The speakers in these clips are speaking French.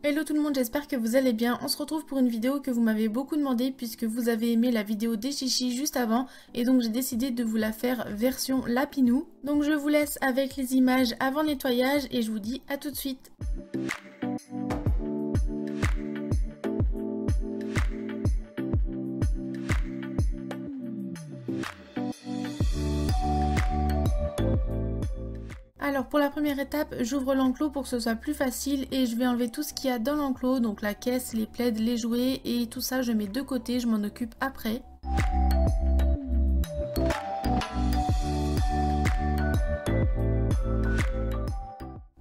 Hello tout le monde, j'espère que vous allez bien. On se retrouve pour une vidéo que vous m'avez beaucoup demandé puisque vous avez aimé la vidéo des chichis juste avant et donc j'ai décidé de vous la faire version lapinou. Donc je vous laisse avec les images avant nettoyage et je vous dis à tout de suite. Alors pour la première étape, j'ouvre l'enclos pour que ce soit plus facile et je vais enlever tout ce qu'il y a dans l'enclos, donc la caisse, les plaids, les jouets et tout ça je mets de côté, je m'en occupe après.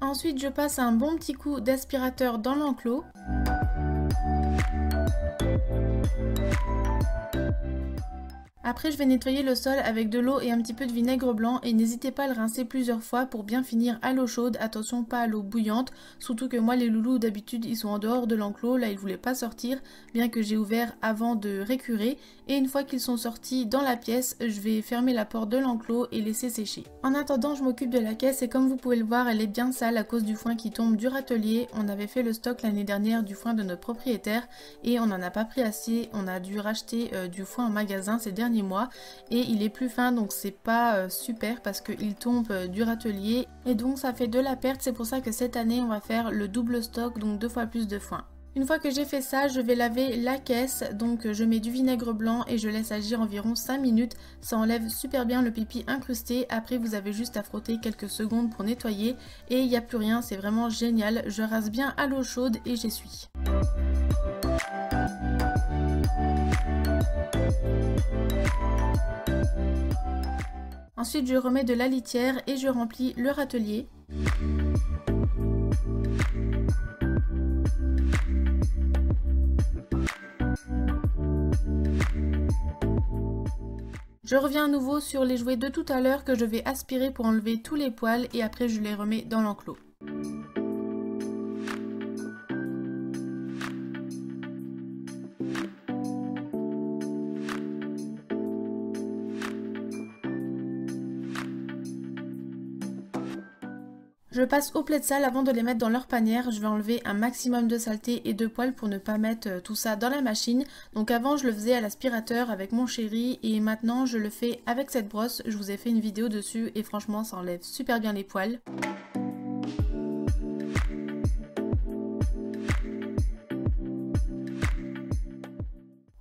Ensuite je passe un bon petit coup d'aspirateur dans l'enclos. Après je vais nettoyer le sol avec de l'eau et un petit peu de vinaigre blanc et n'hésitez pas à le rincer plusieurs fois pour bien finir à l'eau chaude, attention pas à l'eau bouillante, surtout que moi les loulous d'habitude ils sont en dehors de l'enclos, là ils voulaient pas sortir bien que j'ai ouvert avant de récurer et une fois qu'ils sont sortis dans la pièce je vais fermer la porte de l'enclos et laisser sécher. En attendant je m'occupe de la caisse et comme vous pouvez le voir elle est bien sale à cause du foin qui tombe du râtelier, on avait fait le stock l'année dernière du foin de notre propriétaire et on n'en a pas pris assez, on a dû racheter du foin en magasin ces derniers mois et il est plus fin donc c'est pas super parce qu'il tombe du râtelier et donc ça fait de la perte. C'est pour ça que cette année on va faire le double stock, donc 2 fois plus de foin. Une fois que j'ai fait ça, je vais laver la caisse, donc je mets du vinaigre blanc et je laisse agir environ 5 minutes. Ça enlève super bien le pipi incrusté. Après vous avez juste à frotter quelques secondes pour nettoyer et il n'y a plus rien, c'est vraiment génial. Je rase bien à l'eau chaude et j'essuie. Ensuite je remets de la litière et je remplis le râtelier. Je reviens à nouveau sur les jouets de tout à l'heure que je vais aspirer pour enlever tous les poils et après je les remets dans l'enclos. Je passe au plaid sale avant de les mettre dans leur panière. Je vais enlever un maximum de saleté et de poils pour ne pas mettre tout ça dans la machine. Donc avant je le faisais à l'aspirateur avec mon chéri et maintenant je le fais avec cette brosse. Je vous ai fait une vidéo dessus et franchement ça enlève super bien les poils.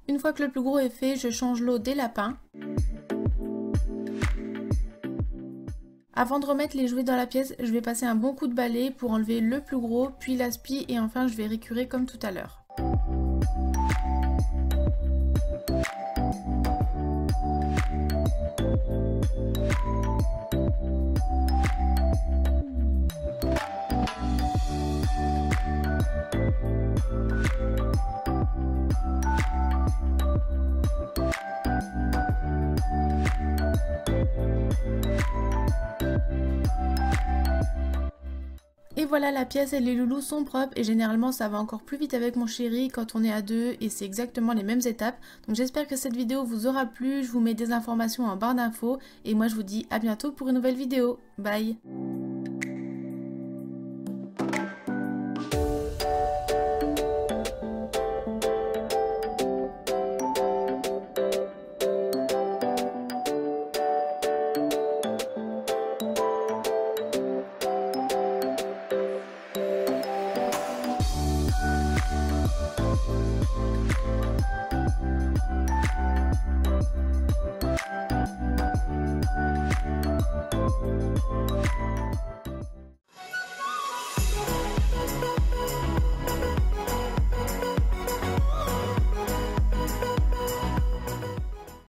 Une fois que le plus gros est fait, je change l'eau des lapins. Avant de remettre les jouets dans la pièce, je vais passer un bon coup de balai pour enlever le plus gros, puis l'aspi et enfin je vais récurer comme tout à l'heure. Et voilà, la pièce et les loulous sont propres et généralement ça va encore plus vite avec mon chéri quand on est à deux et c'est exactement les mêmes étapes. Donc j'espère que cette vidéo vous aura plu, je vous mets des informations en barre d'infos et moi je vous dis à bientôt pour une nouvelle vidéo. Bye!